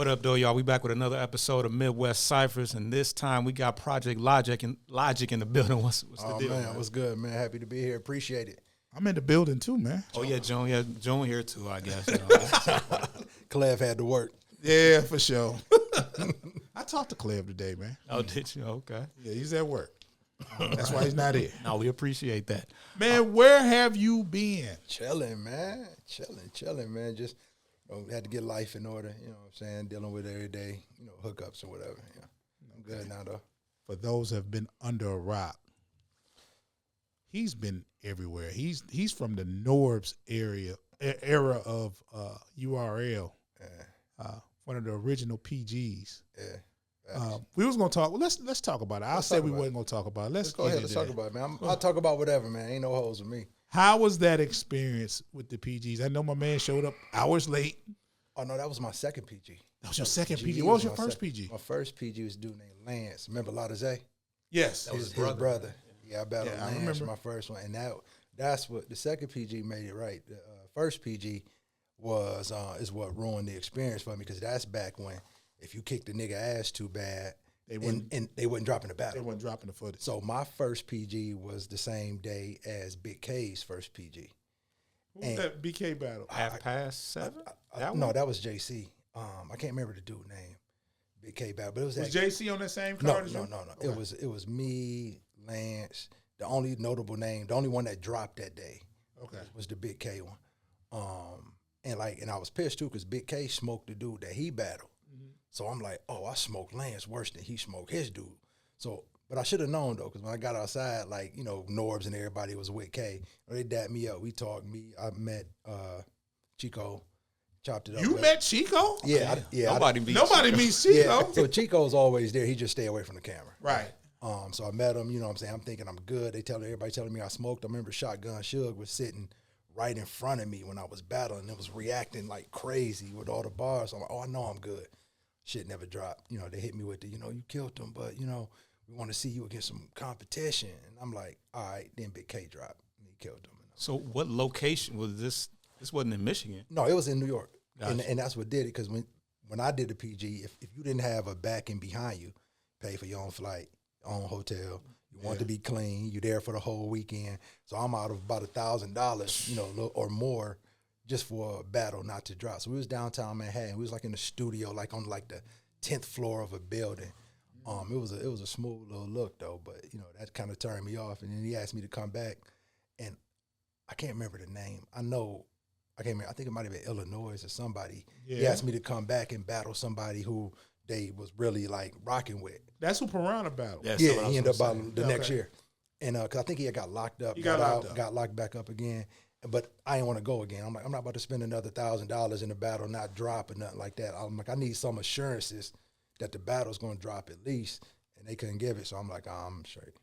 What up, though, y'all? We back with another episode of Midwest Cyphers, and this time we got Project Logic in the building. What's the deal? Man, what's good, man? Happy to be here. Appreciate it. I'm in the building too, man. Oh yeah, Joan. Yeah, Joan here too, I guess. Clev had to work. Yeah, for sure. I talked to Cleb today, man. Oh, did you? Okay. Yeah, he's at work. That's why he's not here. No, we appreciate that. Man, where have you been? Chilling, man. Chilling, man. Just had to get life in order, you know what I'm saying? Dealing with every day, hookups or whatever. Yeah. I'm good now, though. For those who have been under a rock, he's been everywhere. He's from the Norbs era of URL. Yeah. One of the original PGs. Yeah. We was gonna talk. Well, let's talk about it. I said we wasn't gonna talk about it. Let's go ahead. Let's talk about it, man. I'll talk about whatever, man. Ain't no hoes with me. How was that experience with the PGs? I know my man showed up hours late. Oh no, that was my second PG. That was your second PG. What was your first PG? My first PG was a dude named Lance. Remember Lataze? Yes, that was his brother. Yeah, I battled Lance. I remember my first one, and that's what the second PG made it right. The first PG was is what ruined the experience for me, because that's back when if you kicked the nigga ass too bad, they wouldn't drop in the battle. They wouldn't drop in the footage. So my first PG was the same day as Big K's first PG. Who was that BK battle? Half past 7? No, that was JC. I can't remember the dude name. Big K battle, but it was JC on that same card as you? No. Okay. It was me, Lance. The only notable name, the only one that dropped that day, was the Big K one. And I was pissed too, because Big K smoked the dude that he battled. Mm-hmm. So I'm like, oh, I smoked Lance worse than he smoked his dude. So, but I should have known though, because when I got outside, Norbs and everybody was with K. They dapped me up. We talked. I met Chico, chopped it up. You met Chico? Yeah, Nobody meets Chico. Yeah, so Chico's always there. He just stay away from the camera. Right. So I met him. You know what I'm saying? I'm thinking I'm good. Everybody telling me I smoked. I remember Shotgun Suge was sitting right in front of me when I was battling. It was reacting like crazy with all the bars. I'm like, oh, I know I'm good. Shit never dropped. They hit me with the, you killed him, but, we want to see you against some competition. And I'm like, all right. Then Big K dropped, and he killed him. So what location was this? This wasn't in Michigan. No, it was in New York. Gotcha. And that's what did it, because when I did the PG, if you didn't have a backing behind you, pay for your own flight, your own hotel, you want to be clean, you're there for the whole weekend. So I'm out of about $1,000, or more, just for a battle not to drop. So we was downtown Manhattan. We was in the studio, on the 10th floor of a building. It was a smooth little look though, but that kind of turned me off. And then he asked me to come back, and I can't remember the name. I can't remember. I think it might have been Illinois or somebody. Yeah. He asked me to come back and battle somebody who they was really rocking with. That's who Piranha battled. Yeah, he ended up battling the next year. And because I think he had got locked up, got locked back up again. But I didn't want to go again. I'm like, I'm not about to spend another $1,000 in the battle, not drop or nothing like that. I'm like, I need some assurances that the battle's going to drop at least. And they couldn't give it. So I'm like, I'm straight.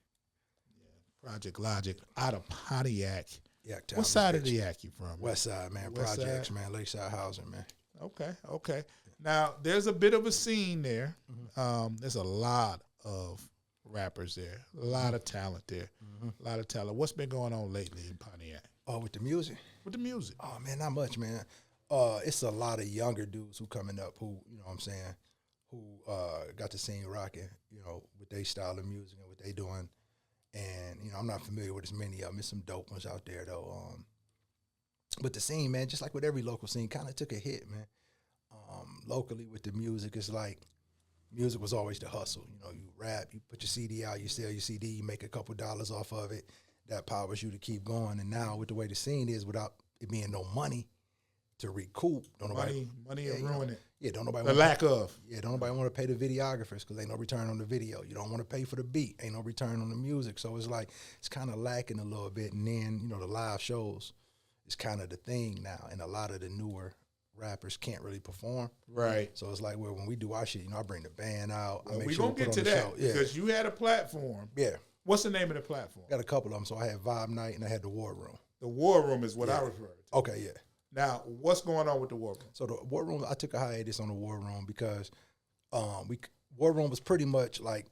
Yeah. Project Logic out of Pontiac. Yeah, what side of the Yak you from? West Side, man. West Projects, side? man. Lakeside Housing, man. Okay. Now, there's a bit of a scene there. Mm-hmm. There's a lot of rappers there. A lot of talent there. Mm-hmm. A lot of talent. What's been going on lately in Pontiac? Oh, with the music? With the music. Oh, man, not much, man. It's a lot of younger dudes who coming up who, what I'm saying, who got the scene rocking, with their style of music and what they doing. And, I'm not familiar with as many of them. There's some dope ones out there, though. But the scene, man, just like with every local scene, kind of took a hit, man. Locally with the music, it's music was always the hustle. You rap, you put your CD out, you sell your CD, you make a couple dollars off of it. That powers you to keep going. And now with the way the scene is, without it being no money to recoup, money will ruin it. Yeah, don't nobody the lack of. Yeah, don't nobody want to pay the videographers because ain't no return on the video. You don't want to pay for the beat, ain't no return on the music. So it's kind of lacking a little bit. And then the live shows is kind of the thing now, and a lot of the newer rappers can't really perform. Right. So it's when we do our shit, I bring the band out. Well, we're going to get to that because you had a platform. Yeah. What's the name of the platform? Got a couple of them. So I had Vibe Night and I had the War Room. The War Room is what I refer to. Okay, yeah. Now, what's going on with the War Room? So the War Room, I took a hiatus on the War Room because War Room was pretty much like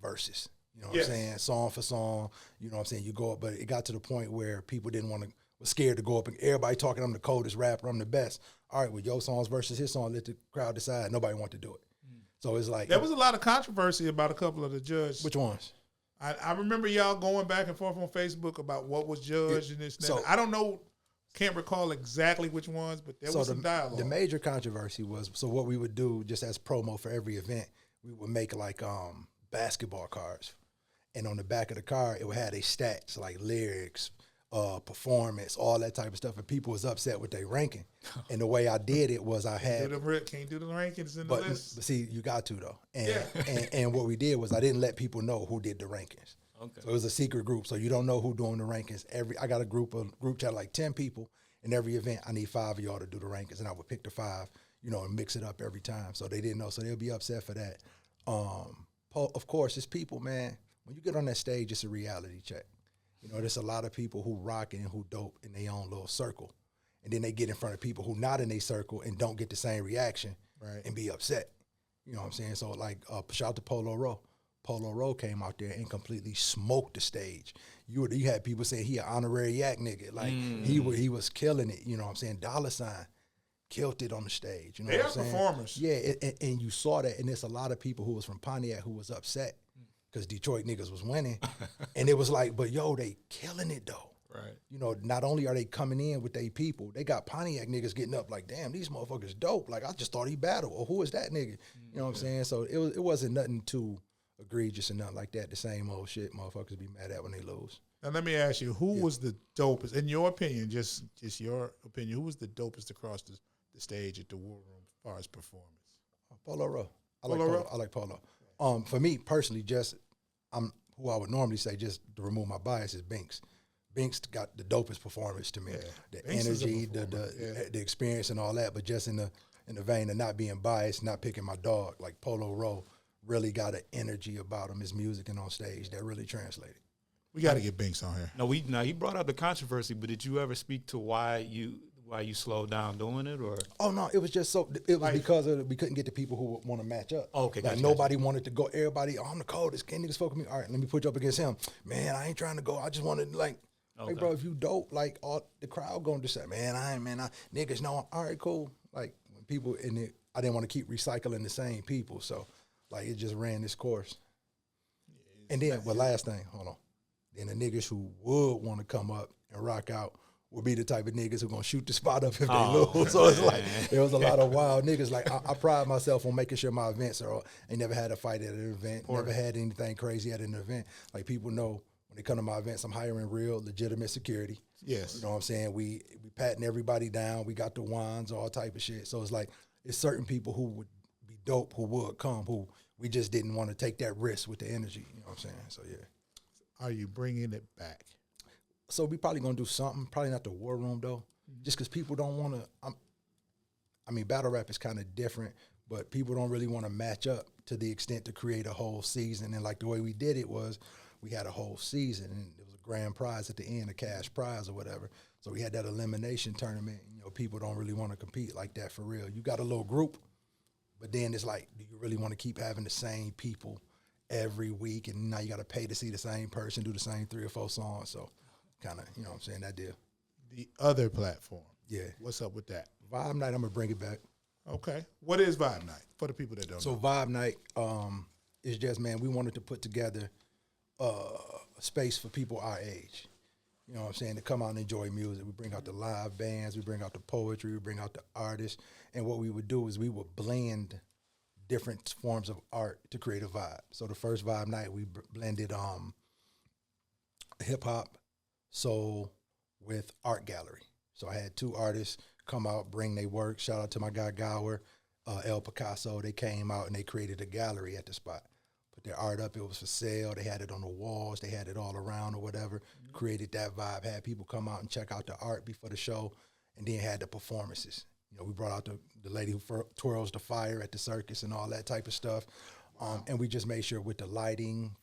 verses. What I'm saying? Song for song. You know what I'm saying? You go up, but it got to the point where people didn't want to was scared to go up and everybody talking, I'm the coldest rapper, I'm the best. All right, well, your songs versus his song, let the crowd decide. Nobody wanted to do it. So it's like There was a lot of controversy about a couple of the judges. which ones? I remember y'all going back and forth on Facebook about what was judged and this and that. So- I don't know, can't recall exactly which ones, but there was some dialogue. The major controversy was, so what we would do just as promo for every event, we would make like basketball cards. And on the back of the card, it would have their stats, like lyrics, performance, all that type of stuff. And people was upset with their ranking. And the way I did it was I had... Can't do the rankings in the list. But see, you got to, though. And, Yeah. and what we did was I didn't let people know who did the rankings. Okay. So it was a secret group, so you don't know who doing the rankings. I got a group chat of like 10 people. In every event, I need 5 of y'all to do the rankings, and I would pick the 5, and mix it up every time. So they didn't know, so they'll be upset for that. Of course, it's people, man. When you get on that stage, it's a reality check. There's a lot of people who rock and who dope in their own little circle, and then they get in front of people who not in their circle and don't get the same reaction, Right. and be upset. You know what I'm saying? So like, shout out to Polo Row. Polo Row came out there and completely smoked the stage. You had people saying he an honorary yak nigga. Like he was killing it. You know what I'm saying? Dollar Sign killed it on the stage. You know They what are I'm saying? performers. Yeah, and you saw that, and there's a lot of people who was from Pontiac who was upset because Detroit niggas was winning, and it was like, but yo, they killing it though. Right. Not only are they coming in with their people, they got Pontiac niggas getting up like, damn, these motherfuckers dope. Like I just thought he battled, or who is that nigga? You know what I'm saying? So it wasn't nothing too egregious and nothing like that. The same old shit motherfuckers be mad at when they lose. Now let me ask you, who was the dopest, in your opinion, just your opinion, who was the dopest across the stage at the War Room as far as performance? Polo Row. Polo Row? I like Polo. For me personally, I'm who I would normally say, just to remove my bias, is Binks. Binks got the dopest performance to me. Yeah. The Binks is a energy, performer. the experience and all that, but just in the vein of not being biased, not picking my dog, like Polo Row really got an energy about him, his music and on stage that really translated. We got to get Binks on here. No, he brought up the controversy, but did you ever speak to why you slowed down doing it, or? Oh no, it was just because we couldn't get the people who would want to match up. Oh, okay, like gotcha, nobody wanted to go. Everybody, I'm the coldest. Can niggas fuck with me? All right, let me put you up against him. Man, I ain't trying to go. I just wanted like, bro, if you dope, like all the crowd going to say, niggas know. All right, cool. Like when people I didn't want to keep recycling the same people, so like it just ran this course. And then, last thing, hold on. Then the niggas who would want to come up and rock out would be the type of niggas who gonna shoot the spot up if they lose. So it's like there was a lot of wild niggas. Like I pride myself on making sure my events are. I never had a fight at an event. Never had anything crazy at an event. Like people know when they come to my events, I'm hiring real legitimate security. Yes. You know what I'm saying? We patting everybody down. We got the wands, all type of shit. So it's like it's certain people who would be dope who would come who we just didn't want to take that risk with the energy. You know what I'm saying? So yeah. Are you bringing it back? So we probably gonna do something. Probably not the War Room though, just because people don't want to. Battle rap is kind of different, but people don't really want to match up to the extent to create a whole season. And like the way we did it was, we had a whole season, and there was a grand prize at the end, a cash prize or whatever. So we had that elimination tournament. People don't really want to compete like that for real. You got a little group, but then it's like, do you really want to keep having the same people every week? And now you got to pay to see the same person do the same 3 or 4 songs. So kind of, you know what I'm saying, that deal. The other platform. Yeah. What's up with that? Vibe Night, I'm going to bring it back. Okay. What is Vibe Night for the people that don't know? So Vibe Night is just, man, we wanted to put together a space for people our age. You know what I'm saying, to come out and enjoy music. We bring out the live bands, we bring out the poetry, we bring out the artists. And what we would do is we would blend different forms of art to create a vibe. So the first Vibe Night, we blended hip-hop, soul with art gallery. So I had 2 artists come out, bring their work. Shout out to my guy Gower, El Picasso. They came out and they created a gallery at the spot. Put their art up. It was for sale. They had it on the walls. They had it all around or whatever. Created that vibe. Had people come out and check out the art before the show, and then had the performances. We brought out the lady who twirls the fire at the circus and all that type of stuff. And we just made sure with the lighting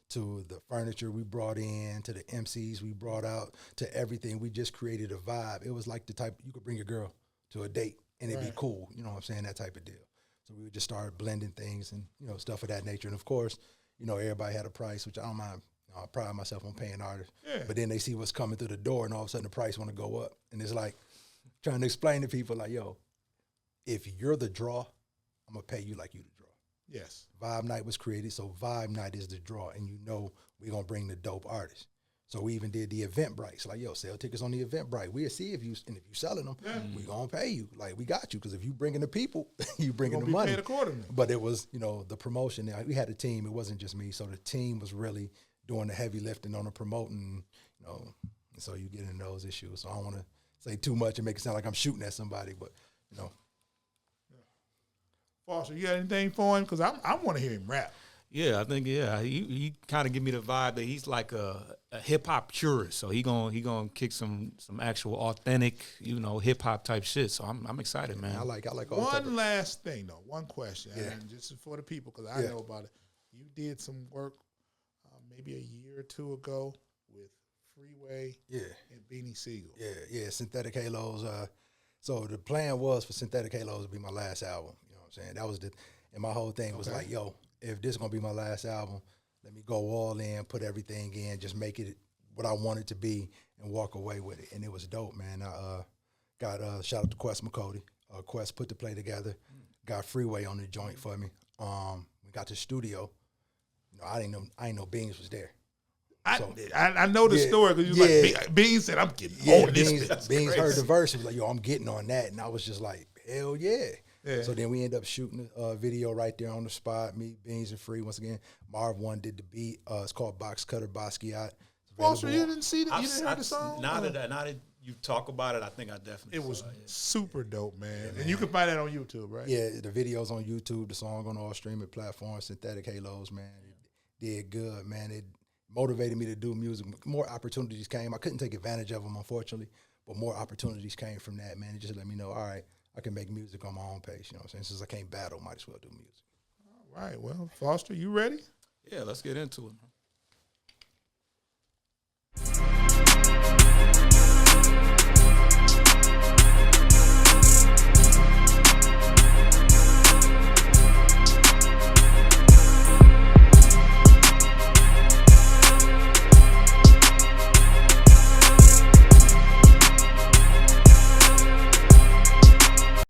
to the furniture we brought in, to the MCs we brought out, to everything. We just created a vibe. It was like the type, you could bring a girl to a date and it'd be cool. You know what I'm saying? That type of deal. So we would just start blending things and, stuff of that nature. And of course, everybody had a price, which I don't mind I pride myself on paying artists. Yeah. But then they see what's coming through the door, and all of a sudden the price want to go up. And it's like trying to explain to people like, yo, if you're the draw, I'm going to pay you like you the draw. Yes. Vibe Night was created, so Vibe Night is the draw, and you know we're going to bring the dope artists. So we even did the Eventbrite. So like, yo, sell tickets on the Eventbrite. We'll see if you selling them, we going to pay you. Like, we got you, because if you bringing the people, you bringing the money. Paid accordingly. But it was, the promotion. We had a team. It wasn't just me. So the team was really doing the heavy lifting on the promoting, and so you get in those issues. So I don't want to say too much and make it sound like I'm shooting at somebody, but, Foster, you got anything for him? Because I want to hear him rap. Yeah, I think he kind of give me the vibe that he's like a hip hop purist. So he gonna kick some actual authentic, hip hop type shit. So I'm excited, man. I like all one last thing though, one question, and just for the people because I know about it. You did some work maybe a year or two ago with Freeway and Beanie Sigel. Yeah, Synthetic Halos. So the plan was for Synthetic Halos to be my last album. You know what I'm saying? That was and my whole thing was like, yo, if this is going to be my last album, let me go all in, put everything in, just make it what I want it to be and walk away with it. And it was dope, man. I got shout out to Quest McCody. Quest put the play together, got Freeway on the joint for me. We got to the studio. I didn't know Beans was there. I know the story because you like, Beans said, I'm getting on this. Beans heard the verse and was like, yo, I'm getting on that. And I was just like, hell yeah. So then we ended up shooting a video right there on the spot. Me, Beans, and Free. Once again, Marv One did the beat. It's called Box Cutter Basquiat. Foster, you didn't see that? You didn't hear the song? Now that you talk about it, I think I definitely It was super dope, man. And you can find that on YouTube, right? Yeah, the video's on YouTube. The song on all streaming platforms. Synthetic Halos, man. It did good, man. It motivated me to do music. More opportunities came. I couldn't take advantage of them, unfortunately, but more opportunities came from that, man. It just let me know, all right, I can make music on my own pace, you know what I'm saying? Since I can't battle, might as well do music. All right, well, Foster, you ready? Yeah, let's get into it, man.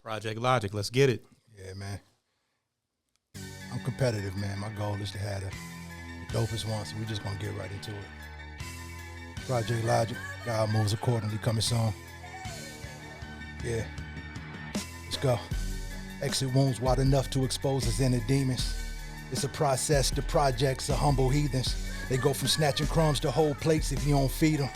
Project Logic, let's get it. Yeah, man. I'm competitive, man. My goal is to have the dopest one, so we're just going to get right into it. Project Logic, God Moves Accordingly, coming soon. Yeah. Let's go. Exit wounds wide enough to expose us inner demons. It's a process. The projects are humble heathens. They go from snatching crumbs to whole plates if you don't feed them.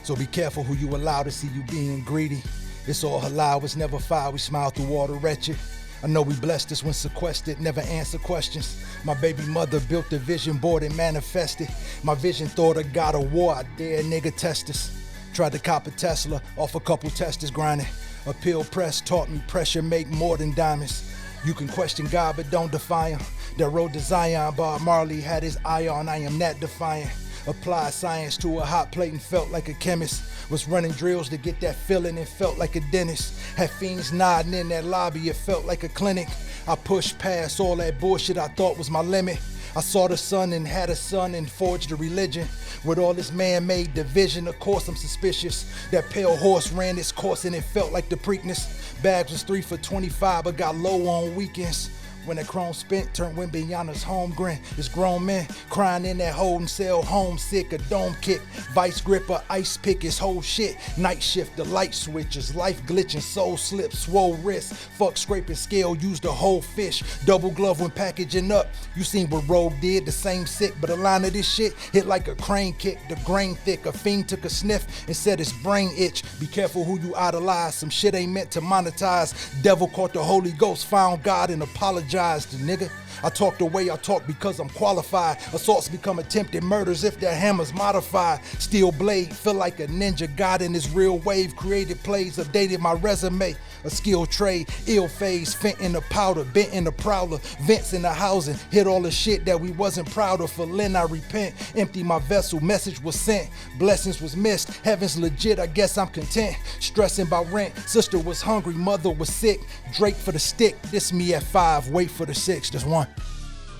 So be careful who you allow to see you being greedy. It's all halal, it's never foul, we smile through all the wretched. I know we blessed us when sequestered, never answer questions. My baby mother built a vision board and manifested. My vision thought of God of war, I dare nigga test us. Tried to cop a Tesla, off a couple testers grinding. A pill press taught me pressure make more than diamonds. You can question God, but don't defy him. That road to Zion, Bob Marley had his eye on, I am that defiant. Applied science to a hot plate and felt like a chemist. Was running drills to get that feeling and felt like a dentist. Had fiends nodding in that lobby, it felt like a clinic. I pushed past all that bullshit I thought was my limit. I saw the sun and had a son and forged a religion. With all this man-made division, of course I'm suspicious. That pale horse ran its course and it felt like the Preakness. Bags was 3 for $25 but got low on weekends. When that chrome spent turned Wimbiana's home grin. It's grown men crying in that holding cell, homesick, a dome kick, vice gripper, ice pick, his whole shit. Night shift, the light switches, life glitching, soul slip, swole wrist, fuck scraping scale, used a whole fish, double glove when packaging up. You seen what Rogue did, the same sick, but a line of this shit hit like a crane kick, the grain thick. A fiend took a sniff and said his brain itch. Be careful who you idolize, some shit ain't meant to monetize. Devil caught the Holy Ghost, found God and apologized. The nigga, I talk the way I talk because I'm qualified. Assaults become attempted murders if their hammer's modified. Steel blade, feel like a ninja god in his real wave. Created plays, updated my resume. A skilled trade, ill phase, fent in the powder, bent in the prowler, vents in the housing. Hit all the shit that we wasn't proud of. For Lynn, I repent. Empty my vessel, message was sent. Blessings was missed. Heaven's legit, I guess I'm content. Stressing about rent. Sister was hungry, mother was sick. Drake for the stick. This me at 5. Wait for the 6. Just one.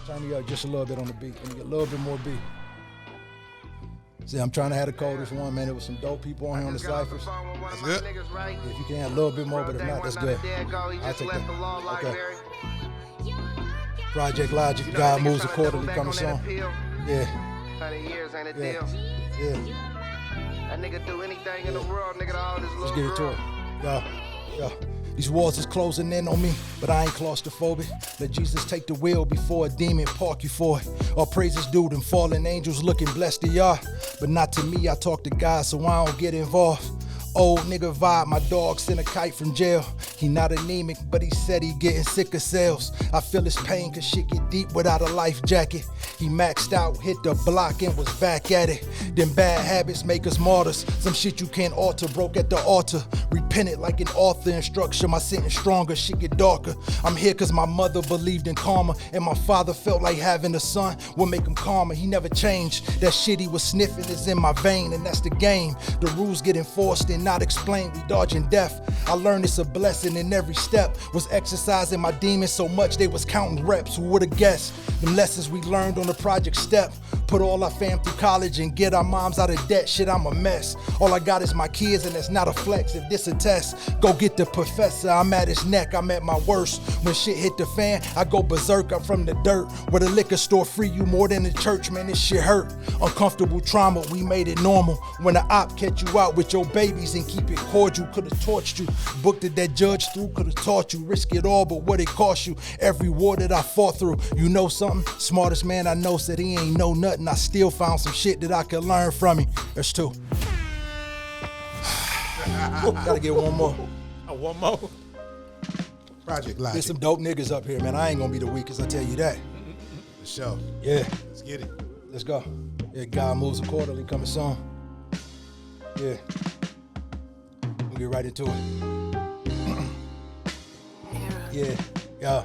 Turn me up just a little bit on the beat. Let me get a little bit more beat. See, I'm trying to have the coldest one, man. There was some dope people on here on the Cyphers. That's good. If you can add a little bit more, but if not, that's good. I'll take that. Okay. Project Logic, God Moves Accordingly, coming soon. Yeah. 100 years ain't a Yeah. deal. Yeah. A nigga do anything in the world, nigga, to all this Let's little get into world. it. Yeah. These walls is closing in on me, but I ain't claustrophobic. Let Jesus take the wheel before a demon park you for it. All praises due them fallen angels looking blessed they are. But not to me, I talk to God so I don't get involved. Old nigga vibe, my dog sent a kite from jail. He not anemic, but he said he getting sick of cells. I feel his pain cause shit get deep without a life jacket. He maxed out, hit the block and was back at it. Them bad habits make us martyrs. Some shit you can't alter, broke at the altar. Repented like an author in structure, my sentence stronger, shit get darker. I'm here cause my mother believed in karma, and my father felt like having a son would make him calmer. He never changed, that shit he was sniffing is in my vein, and that's the game. The rules get enforced and not explained, we dodging death. I learned it's a blessing in every step. Was exercising my demons so much they was counting reps. Who would've guessed? Them lessons we learned on the project step. Put all our fam through college and get our moms out of debt. Shit, I'm a mess. All I got is my kids and that's not a flex. If this a test, go get the professor. I'm at his neck, I'm at my worst. When shit hit the fan, I go berserk. I'm from the dirt where the liquor store free you more than the church. Man, this shit hurt. Uncomfortable trauma, we made it normal. When the op catch you out with your babies and keep it cordial, could've torched you. Booked it that judge through, could've taught you. Risk it all, but what it cost you. Every war that I fought through. You know something? Smartest man I know said he ain't know nothing. I still found some shit that I could learn from him. There's two. Gotta get one more. One more. Project Logic. There's some dope niggas up here, man. I ain't gonna be the weakest, I tell you that. For sure. Yeah, Let's get it. let's go. Yeah, God Moves Accordingly, coming soon. Yeah. We'll get right into it. Yeah.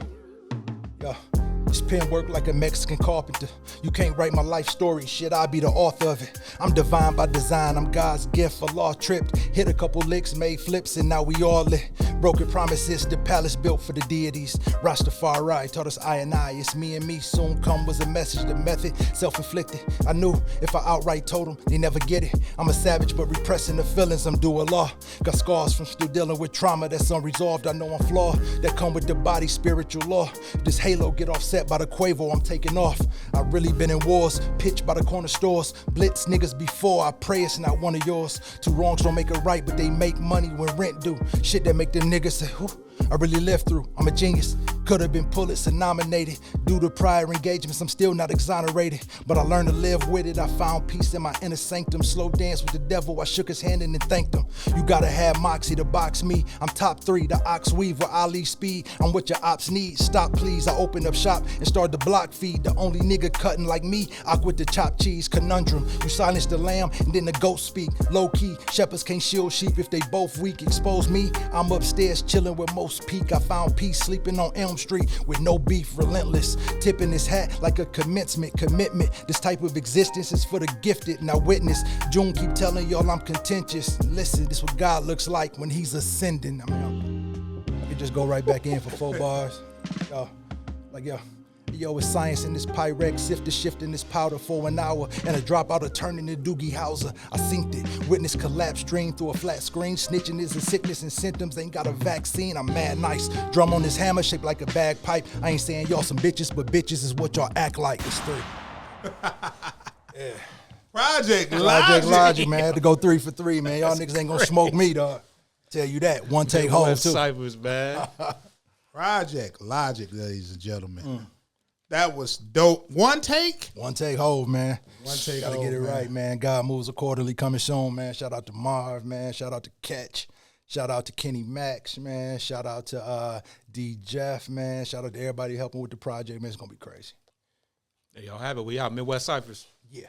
This pen work like a Mexican carpenter. You can't write my life story, shit, I'll be the author of it. I'm divine by design, I'm God's gift. Allah tripped, hit a couple licks, made flips, and now we all lit. Broken promises, the palace built for the deities. Rastafari taught us I and I, it's me and me. Soon come was a message, the method, self-inflicted. I knew if I outright told them, they never get it. I'm a savage, but repressing the feelings, I'm due a law. Got scars from still dealing with trauma that's unresolved. I know I'm flawed, that come with the body, spiritual law. This halo get offset by the Quavo, I'm taking off. I've really been in wars, pitched by the corner stores. Blitz niggas before, I pray it's not one of yours. Two wrongs don't make it right, but they make money when rent due. Shit that make them niggas say, whoo, I really lived through. I'm a genius, could have been Pulitzer nominated. Due to prior engagements, I'm still not exonerated. But I learned to live with it, I found peace in my inner sanctum. Slow dance with the devil, I shook his hand and then thanked him. You gotta have moxie to box me. I'm top 3, the ox weave with Ali speed. I'm what your ops need, stop please. I open up shop and start the block feed. The only nigga cutting like me, I quit the chopped cheese conundrum. You silence the lamb and then the goat speak. Low key, shepherds can't shield sheep if they both weak. Expose me, I'm upstairs chilling with most peak. I found peace sleeping on Elm Street with no beef, relentless. Tipping his hat like a commencement, commitment. This type of existence is for the gifted. Now witness, June keep telling y'all I'm contentious. Listen, this what God looks like when he's ascending. I could just go right back in for 4 bars. Yo, it's science in this Pyrex, sifter shifting this powder for an hour, and a dropout of turning to Doogie Howser. I synced it, witness collapse, dream through a flat screen. Snitching is a sickness and symptoms, ain't got a vaccine. I'm mad nice, drum on this hammer shaped like a bagpipe. I ain't saying y'all some bitches, but bitches is what y'all act like. It's 3. Yeah. Project Logic, man. I had to go 3 for 3, man. Y'all niggas ain't gonna smoke me, dog. Tell you that. One take home too. Cyphers, man. Project Logic, ladies and gentlemen. That was dope. One take hove, man. One take Gotta hove, get it man. right, man. God Moves Accordingly coming soon, man. Shout out to Marv, man. Shout out to Catch. Shout out to Kenny Max, man. Shout out to D Jeff, man. Shout out to everybody helping with the project, man. It's gonna be crazy. There y'all have it. We out. Midwest Cyphers. Yeah.